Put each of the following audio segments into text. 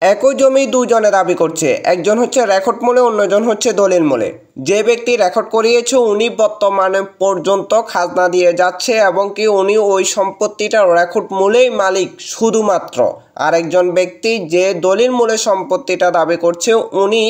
একই জমি দুজনে দাবি করছে, একজন হচ্ছে রেকর্ড মূলে, অন্যজন হচ্ছে দলিল মূলে। যে ব্যক্তি রেকর্ড করিয়েছে উনি বর্তমানে পর্যন্ত খাজনা দিয়ে যাচ্ছে এবং কি উনি ওই সম্পত্তিটার রেকর্ড মূলেই মালিক শুধুমাত্র। আরেকজন ব্যক্তি যে দলিল মূলে সম্পত্তিটা দাবি করছে উনি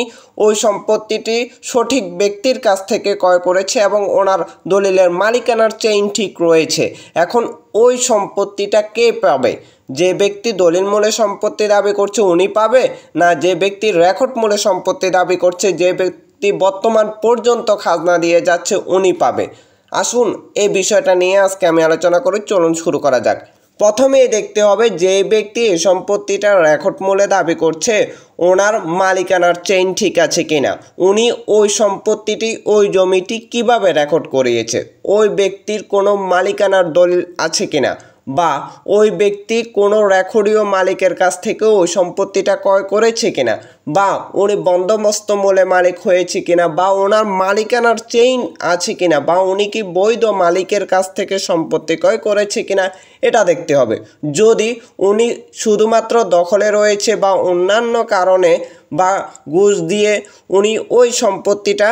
ওই সম্পত্তিটি সঠিক ব্যক্তির কাছ থেকে ক্রয় করেছে এবং ওনার দলিলের মালিকানার চেইন ঠিক রয়েছে। এখন ওই সম্পত্তিটা কে পাবে? যে ব্যক্তি দলিল মূলে সম্পত্তি দাবি করছে উনি পাবে, না যে ব্যক্তি রেকর্ড মূলে সম্পত্তি দাবি করছে, যে ব্যক্তি বর্তমান পর্যন্ত খাজনা দিয়ে যাচ্ছে উনি পাবে? আসুন এই বিষয়টা নিয়ে আজকে আমি আলোচনা করি। চলুন শুরু করা যাক। প্রথমেই দেখতে হবে যে ব্যক্তি এই সম্পত্তিটা রেকর্ড মূলে দাবি করছে ওনার মালিকানার চেইন ঠিক আছে কিনা, উনি ওই সম্পত্তিটি ওই জমিটি কিভাবে রেকর্ড করিয়েছে, ওই ব্যক্তির কোনো মালিকানার দলিল আছে কিনা, বা ওই ব্যক্তি কোনো রেকর্ডীয় মালিকের কাছ থেকেও ওই সম্পত্তিটা ক্রয় করেছে কিনা, বা উনি বন্দোবস্ত মূলে মালিক হয়েছে কিনা, বা ওনার মালিকানার চেইন আছে কিনা, বা উনি কি বৈধ মালিকের কাছ থেকে সম্পত্তি ক্রয় করেছে কিনা এটা দেখতে হবে। যদি উনি শুধুমাত্র দখলে রয়েছে বা অন্যান্য কারণে বা ঘুষ দিয়ে উনি ওই সম্পত্তিটা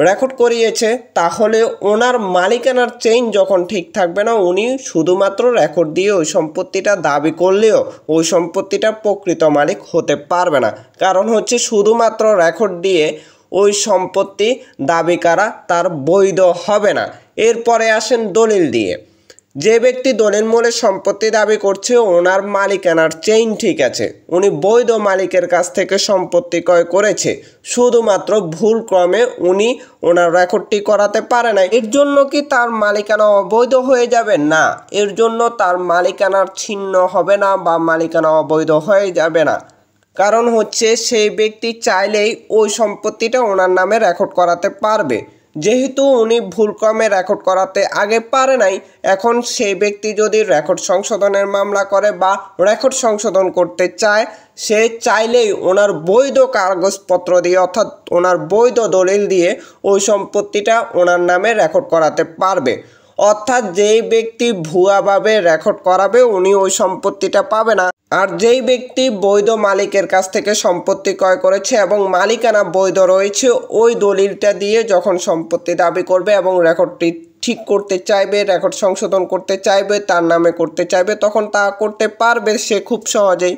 রেকর্ড করিয়েছে, তাহলে ওনার মালিকানার চেইন যখন ঠিক থাকবে না, উনি শুধুমাত্র রেকর্ড দিয়ে ওই সম্পত্তিটা দাবি করলেও ওই সম্পত্তিটার প্রকৃত মালিক হতে পারবে না। কারণ হচ্ছে শুধুমাত্র রেকর্ড দিয়ে ওই সম্পত্তি দাবি করা তার বৈধ হবে না। এরপরে আসেন দলিল দিয়ে। যে ব্যক্তি দলিল মূলে সম্পত্তি দাবি করছে ওনার মালিকানার চেইন ঠিক আছে, উনি বৈধ মালিকের কাছ থেকে সম্পত্তি ক্রয় করেছে, শুধুমাত্র ভুল ক্রমে উনি ওনার রেকর্ডটি করাতে পারে না। এর জন্য কি তার মালিকানা অবৈধ হয়ে যাবে? না, এর জন্য তার মালিকানার ছিন্ন হবে না বা মালিকানা অবৈধ হয়ে যাবে না। কারণ হচ্ছে সেই ব্যক্তি চাইলেই ওই সম্পত্তিটা ওনার নামে রেকর্ড করাতে পারবে। যেহেতু উনি ভুলক্রমে রেকর্ড করাতে আগে পারে নাই, এখন সেই ব্যক্তি যদি রেকর্ড সংশোধনের মামলা করে বা রেকর্ড সংশোধন করতে চায়, সে চাইলেই ওনার বৈধ কাগজপত্র দিয়ে অর্থাৎ ওনার বৈধ দলিল দিয়ে ওই সম্পত্তিটা ওনার নামে রেকর্ড করাতে পারবে। অর্থাৎ যেই ব্যক্তি ভুয়াভাবে রেকর্ড করাবে উনি ওই সম্পত্তিটা পাবে না। আর যেই ব্যক্তি বৈধ মালিকের কাছ থেকে সম্পত্তি ক্রয় করেছে এবং মালিকানা বৈধ রয়েছে, ওই দলিলটা দিয়ে যখন সম্পত্তি দাবি করবে এবং রেকর্ডটি ঠিক করতে চাইবে, রেকর্ড সংশোধন করতে চাইবে, তার নামে করতে চাইবে, তখন তা করতে পারবে সে খুব সহজেই।